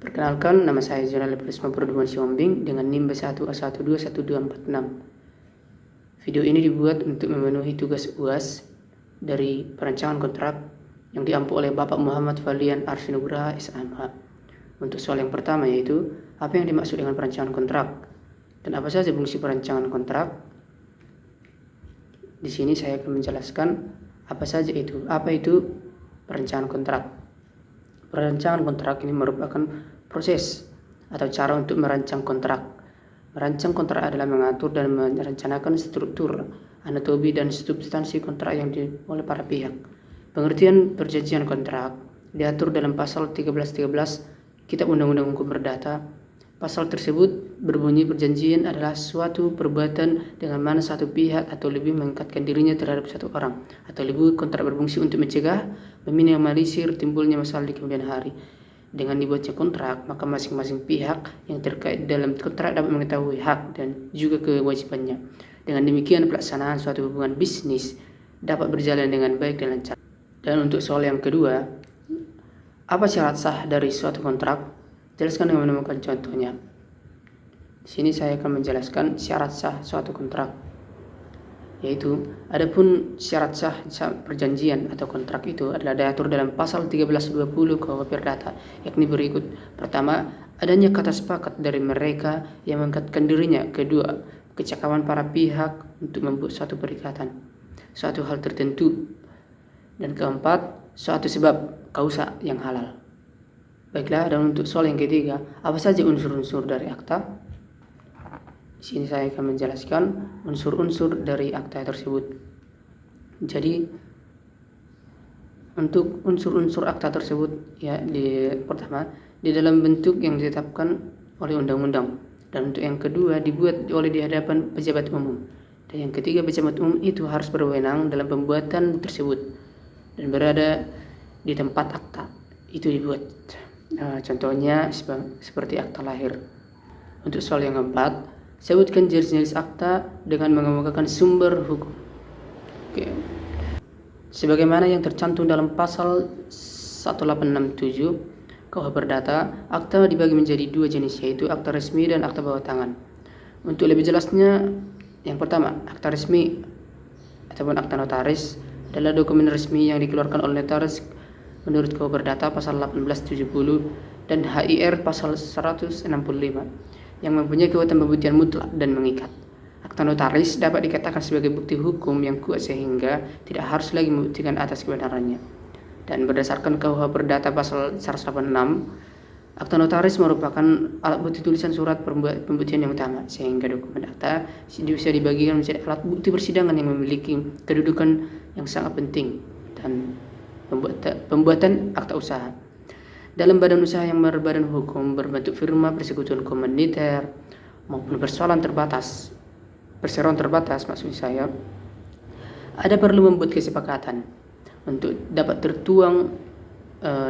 Perkenalkan, nama saya Jurnal Prisma Perduan Siombing dengan NIM B1A121246. Video ini dibuat untuk memenuhi tugas UAS dari perancangan kontrak yang diampu oleh Bapak Muhammad Falian Arsinugraha SMH. Untuk soal yang pertama yaitu, apa yang dimaksud dengan perancangan kontrak? Dan apa saja fungsi perancangan kontrak? Di sini saya akan menjelaskan apa saja itu. Apa itu perancangan kontrak? Perancangan kontrak ini merupakan proses atau cara untuk merancang kontrak. Merancang kontrak adalah mengatur dan merencanakan struktur, anatomi, dan substansi kontrak yang oleh para pihak. Pengertian perjanjian kontrak diatur dalam pasal 1313 Kitab Undang-Undang Hukum Perdata. Pasal tersebut berbunyi perjanjian adalah suatu perbuatan dengan mana satu pihak atau lebih mengikatkan dirinya terhadap satu orang atau lebih. Kontrak berfungsi untuk mencegah, meminimalisir timbulnya masalah di kemudian hari. Dengan dibuatnya kontrak, maka masing-masing pihak yang terkait dalam kontrak dapat mengetahui hak dan juga kewajibannya. Dengan demikian, pelaksanaan suatu hubungan bisnis dapat berjalan dengan baik dan lancar. Dan untuk soal yang kedua, apa syarat sah dari suatu kontrak? Jelaskan dengan menemukan contohnya. Di sini saya akan menjelaskan syarat sah suatu kontrak. Yaitu, adapun syarat sah perjanjian atau kontrak itu adalah diatur dalam pasal 1320 KUH Perdata, yakni berikut. Pertama, adanya kata sepakat dari mereka yang mengikatkan dirinya. Kedua, kecakapan para pihak untuk membuat suatu perikatan, suatu hal tertentu. Dan keempat, suatu sebab kausa yang halal. Baiklah, dan untuk soal yang ketiga, apa saja unsur-unsur dari akta? Di sini saya akan menjelaskan unsur-unsur dari akta tersebut. Jadi, untuk unsur-unsur akta tersebut, pertama, di dalam bentuk yang ditetapkan oleh undang-undang. Dan untuk yang kedua, dibuat oleh di hadapan pejabat umum. Dan yang ketiga, pejabat umum itu harus berwenang dalam pembuatan tersebut dan berada di tempat akta itu dibuat. Contohnya seperti akta lahir. Untuk soal yang keempat, sebutkan jenis-jenis akta dengan mengemukakan sumber hukum. Sebagaimana yang tercantum dalam pasal 1867 KUH Perdata, akta dibagi menjadi dua jenis, yaitu akta resmi dan akta bawah tangan. Untuk lebih jelasnya, yang pertama, akta resmi ataupun akta notaris adalah dokumen resmi yang dikeluarkan oleh notaris menurut KUH Perdata pasal 1870 dan HIR pasal 165 yang mempunyai kekuatan pembuktian mutlak dan mengikat. Akta notaris dapat dikatakan sebagai bukti hukum yang kuat sehingga tidak harus lagi membuktikan atas kebenarannya. Dan berdasarkan KUH Perdata pasal 186, akta notaris merupakan alat bukti tulisan surat pembuktian yang utama, sehingga dokumen akta bisa dibagikan menjadi alat bukti persidangan yang memiliki kedudukan yang sangat penting dan pembuatan akta usaha. Dalam badan usaha yang berbadan hukum berbentuk firma, persekutuan komuniter maupun perseroan terbatas maksud saya, ada perlu membuat kesepakatan untuk dapat tertuang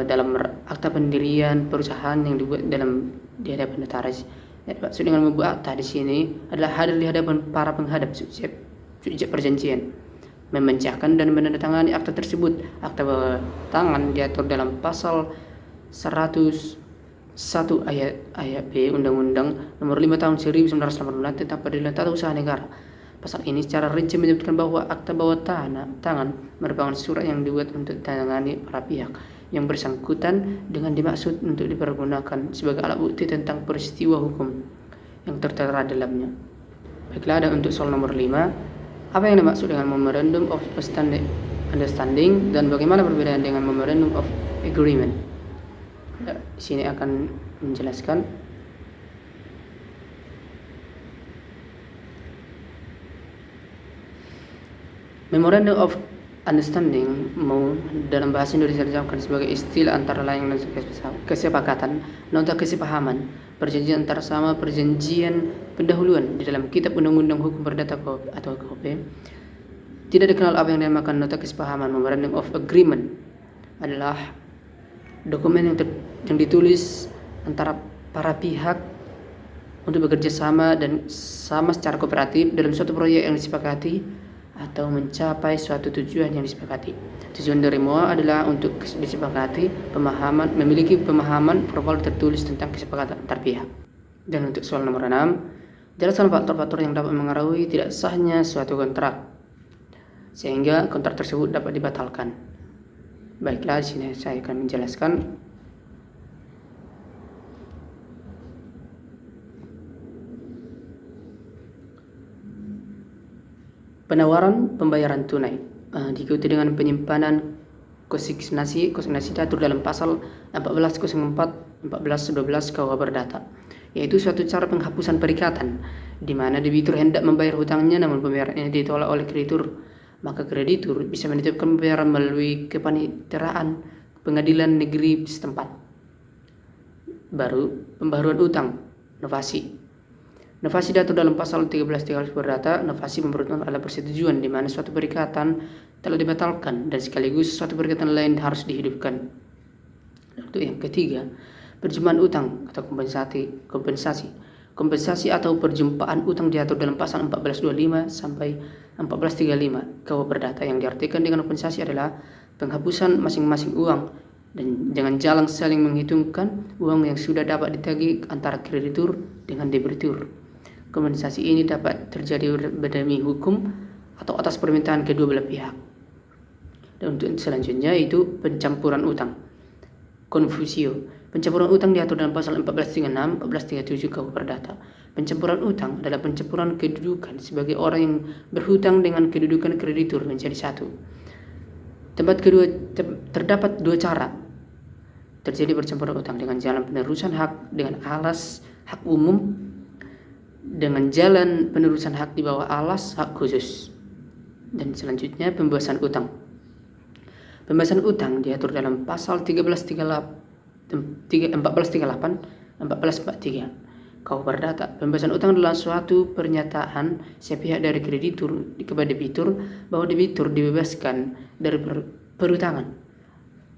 dalam akta pendirian perusahaan yang dibuat di hadapan notaris. Maksud dengan membuat akta di sini adalah hadir di hadapan para penghadap subjek perjanjian, membacakan dan menandatangani akta tersebut. Akta bawah tangan diatur dalam pasal 101 ayat B Undang-Undang Nomor 5 Tahun 1980 tentang Peradilan Tata Usaha Negara. Pasal ini secara rinci menyebutkan bahwa akta bawah tangan merupakan surat yang dibuat untuk ditangani para pihak yang bersangkutan dengan dimaksud untuk dipergunakan sebagai alat bukti tentang peristiwa hukum yang tertera dalamnya. Baiklah, ada untuk soal nomor 5. Apa yang dimaksud dengan Memorandum of Understanding dan bagaimana perbedaan dengan Memorandum of Agreement? Di sini akan menjelaskan. Memorandum of Understanding dalam bahasa Indonesia diterjemahkan sebagai istilah antara lain kesepakatan, nota kesepahaman, perjanjian antara sama, perjanjian pendahuluan di dalam Kitab Undang-Undang Hukum Perdata atau KUHP. Tidak dikenal apa yang dinamakan nota kesepahaman. Memorandum of Agreement adalah dokumen yang ditulis antara para pihak untuk bekerja sama dan sama secara kooperatif dalam suatu proyek yang disepakati atau mencapai suatu tujuan yang disepakati. Tujuan dari MOA adalah untuk disepakati memiliki pemahaman formal tertulis tentang kesepakatan antar pihak. Dan untuk soal nomor 6, jelaskan faktor-faktor yang dapat mengaruhi tidak sahnya suatu kontrak sehingga kontrak tersebut dapat dibatalkan. Baiklah, di sini saya akan menjelaskan. Penawaran pembayaran tunai diikuti dengan penyimpanan konsignasi diatur dalam pasal 1404, 1412 KUH Perdata, yaitu suatu cara penghapusan perikatan di mana debitur hendak membayar hutangnya namun pembayarannya ditolak oleh kreditur. Maka kreditur bisa menitipkan pembayaran melalui kepaniteraan pengadilan negeri setempat. Baru, pembaharuan utang, novasi. Novasi diatur dalam pasal 13 Perdata. Novasi merupakan alat persetujuan di mana suatu perikatan telah dibatalkan dan sekaligus suatu perikatan lain harus dihidupkan. Untuk yang ketiga, perjumpaan utang atau kompensasi. Kompensasi atau perjumpaan utang diatur dalam pasal 1425 sampai 1435 KUH Perdata, yang diartikan dengan kompensasi adalah penghapusan masing-masing uang dan dengan jalan saling menghitungkan uang yang sudah dapat ditagih antara kreditur dengan debitur. Kompensasi ini dapat terjadi berdemi hukum atau atas permintaan kedua belah pihak. Dan untuk selanjutnya itu pencampuran utang. Confusio. Pencampuran utang diatur dalam pasal 1436, 1437 KUH Perdata. Pencampuran utang adalah pencampuran kedudukan sebagai orang yang berhutang dengan kedudukan kreditur menjadi satu. Terdapat dua cara terjadi percampuran utang: dengan jalan penerusan hak dengan alas hak umum, dengan jalan penerusan hak di bawah alas hak khusus. Dan selanjutnya pembebasan utang. Pembebasan utang diatur dalam pasal 1438, 1443 KUH Perdata. Pembebasan utang adalah suatu pernyataan sepihak dari kreditur kepada debitur bahwa debitur dibebaskan dari perutangan.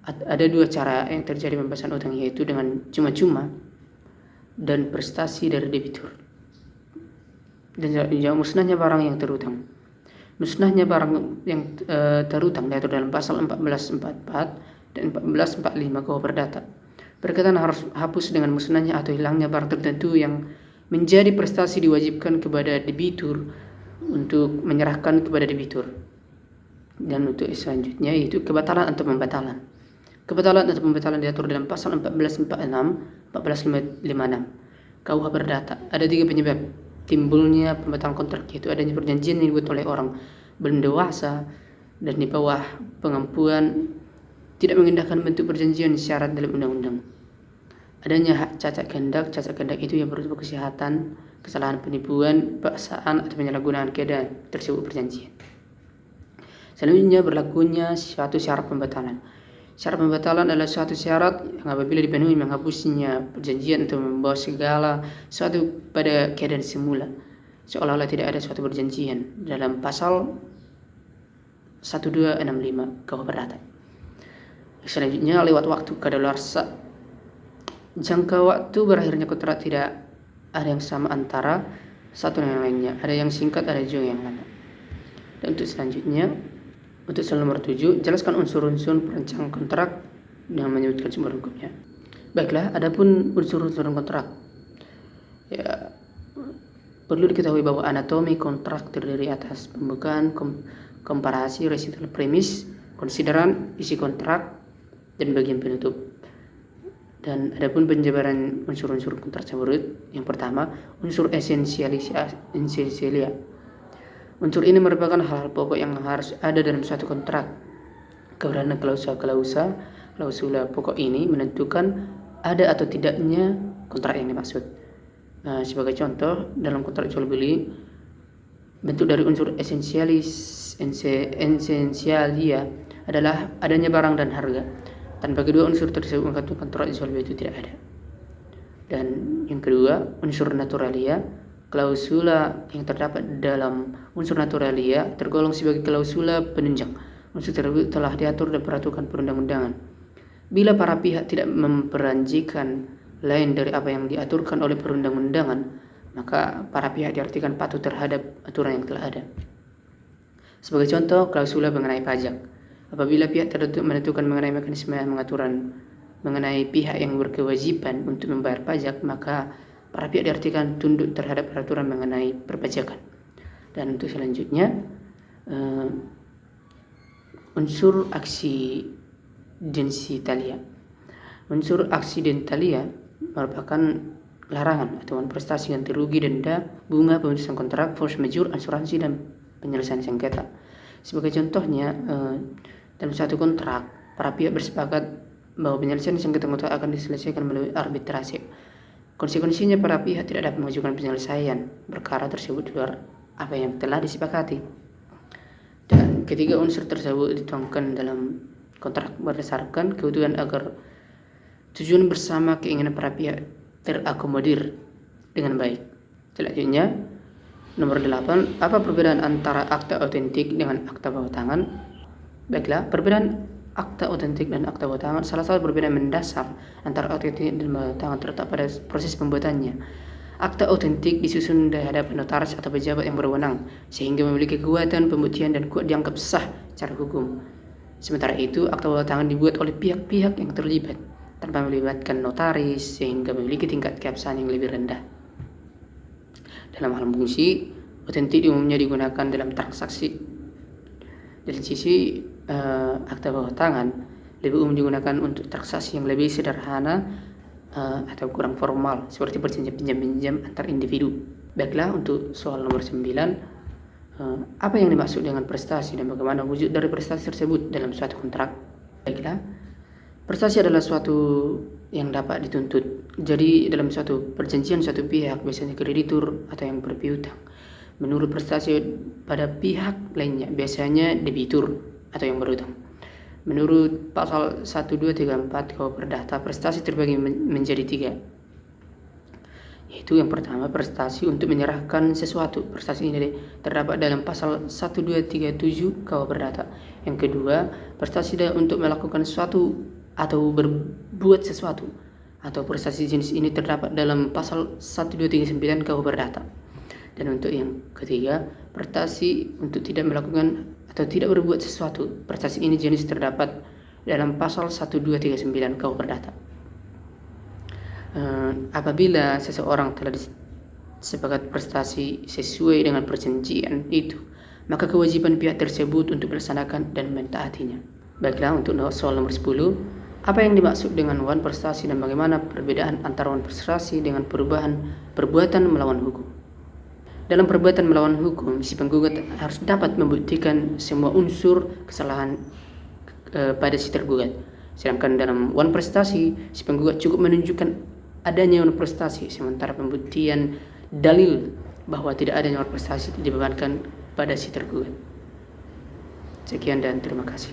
Ada dua cara yang terjadi pembebasan utang, yaitu dengan cuma-cuma dan prestasi dari debitur. Dan musnahnya barang yang terutang. Musnahnya barang yang terutang diatur dalam pasal 1444 dan 1445 KUH Perdata. Perkataan harus hapus dengan musnahnya atau hilangnya barang tertentu yang menjadi prestasi diwajibkan kepada debitur untuk menyerahkan kepada debitur. Dan untuk selanjutnya yaitu kebatalan atau pembatalan. Kebatalan atau pembatalan diatur dalam pasal 1446, 1456 KUH Perdata. Ada tiga penyebab timbulnya pembatalan kontrak, yaitu adanya perjanjian yang dibuat oleh orang belum dewasa dan di bawah pengampuan tidak mengindahkan bentuk perjanjian syarat dalam undang-undang. Adanya hak cacat kehendak itu yang berupa kesehatan, kesalahan penipuan, paksaan atau penyalahgunaan keadaan tersebut perjanjian. Selanjutnya berlakunya suatu syarat pembatalan. Syarat pembatalan adalah suatu syarat yang apabila dipenuhi menghapusnya perjanjian atau membawa segala suatu pada keadaan semula, seolah-olah tidak ada suatu perjanjian, dalam pasal 1265 KUH Perdata. Selanjutnya lewat waktu kadaluarsa. Jangka waktu berakhirnya kontrak tidak ada yang sama antara satu dan yang lainnya. Ada yang singkat, ada juga yang lama. Dan untuk selanjutnya, untuk soal nomor 7, jelaskan unsur-unsur perancang kontrak dengan menyebutkan sumber hukumnya. Baiklah, adapun unsur-unsur kontrak. Ya, perlu diketahui bahwa anatomi kontrak terdiri atas pembukaan, komparasi, resital premis, konsideran, isi kontrak, dan bagian penutup. Dan adapun penjabaran unsur-unsur kontrak tersebut, yang pertama, unsur esensialia. Unsur ini merupakan hal-hal pokok yang harus ada dalam suatu kontrak. Karena klausula pokok ini menentukan ada atau tidaknya kontrak yang dimaksud. Sebagai contoh, dalam kontrak jual beli, bentuk dari unsur esensialia adalah adanya barang dan harga. Tanpa kedua unsur tersebut, maka kontrak jual beli itu tidak ada. Dan yang kedua, unsur naturalia. Klausula yang terdapat dalam unsur naturalia tergolong sebagai klausula penunjang. Unsur tersebut telah diatur dan peraturan perundang-undangan. Bila para pihak tidak memperanjikan lain dari apa yang diaturkan oleh perundang-undangan, maka para pihak diartikan patuh terhadap aturan yang telah ada. Sebagai contoh, klausula mengenai pajak. Apabila pihak tertentu menentukan mengenai mekanisme pengaturan mengenai pihak yang berkewajiban untuk membayar pajak, maka para pihak diartikan tunduk terhadap peraturan mengenai perpajakan. Dan untuk selanjutnya, unsur accidentalia. Unsur accidentalia merupakan larangan atau prestasi ganti rugi, denda, bunga, pemutusan kontrak, force majeure, asuransi, dan penyelesaian sengketa. Sebagai contohnya, dalam suatu kontrak, para pihak bersepakat bahwa penyelesaian sengketa kontrak akan diselesaikan melalui arbitrase. Konsekuensinya, para pihak tidak dapat mengajukan penyelesaian perkara tersebut di luar apa yang telah disepakati. Dan ketiga unsur tersebut dituangkan dalam kontrak berdasarkan kebutuhan agar tujuan bersama keinginan para pihak terakomodir dengan baik. Selanjutnya, nomor 8, apa perbedaan antara akta otentik dengan akta bawah tangan? Baiklah, perbedaan akta otentik dan akta bawah tangan, salah satu perbedaan mendasar antara akta otentik dan bawah tangan terletak pada proses pembuatannya. Akta otentik disusun di hadapan notaris atau pejabat yang berwenang, sehingga memiliki kekuatan pembuktian dan kuat dianggap sah secara hukum. Sementara itu, akta bawah tangan dibuat oleh pihak-pihak yang terlibat, tanpa melibatkan notaris, sehingga memiliki tingkat keabsahan yang lebih rendah. Dalam hal fungsi, otentik umumnya digunakan dalam transaksi. Dari sisi akta bawah tangan lebih umum digunakan untuk transaksi yang lebih sederhana atau kurang formal, seperti perjanjian pinjam-pinjam antar individu. Baiklah, untuk soal nomor 9, apa yang dimaksud dengan prestasi dan bagaimana wujud dari prestasi tersebut dalam suatu kontrak? Baiklah, prestasi adalah suatu yang dapat dituntut. Jadi dalam suatu perjanjian suatu pihak, biasanya kreditur atau yang berpiutang, menurut prestasi pada pihak lainnya, biasanya debitur atau yang berutang. Menurut pasal 1234 KUH Perdata, prestasi terbagi menjadi 3, yaitu yang pertama, prestasi untuk menyerahkan sesuatu. Prestasi ini terdapat dalam pasal 1237 KUH Perdata. Yang kedua, prestasi untuk melakukan sesuatu atau berbuat sesuatu, atau prestasi jenis ini terdapat dalam pasal 1239 KUH Perdata. Dan untuk yang ketiga, prestasi untuk tidak melakukan atau tidak berbuat sesuatu. Prestasi ini jenis terdapat dalam pasal 1239 KUH Perdata. Apabila seseorang telah disepakati prestasi sesuai dengan perjanjian itu, maka kewajiban pihak tersebut untuk melaksanakan dan mentaatinya. Baiklah, untuk soal nomor 10, apa yang dimaksud dengan wan prestasi dan bagaimana perbedaan antara wan prestasi dengan perbuatan melawan hukum? Dalam perbuatan melawan hukum, si penggugat harus dapat membuktikan semua unsur kesalahan pada si tergugat. Sedangkan dalam wan prestasi, si penggugat cukup menunjukkan adanya wan prestasi, sementara pembuktian dalil bahwa tidak adanya wan prestasi dibebankan pada si tergugat. Sekian dan terima kasih.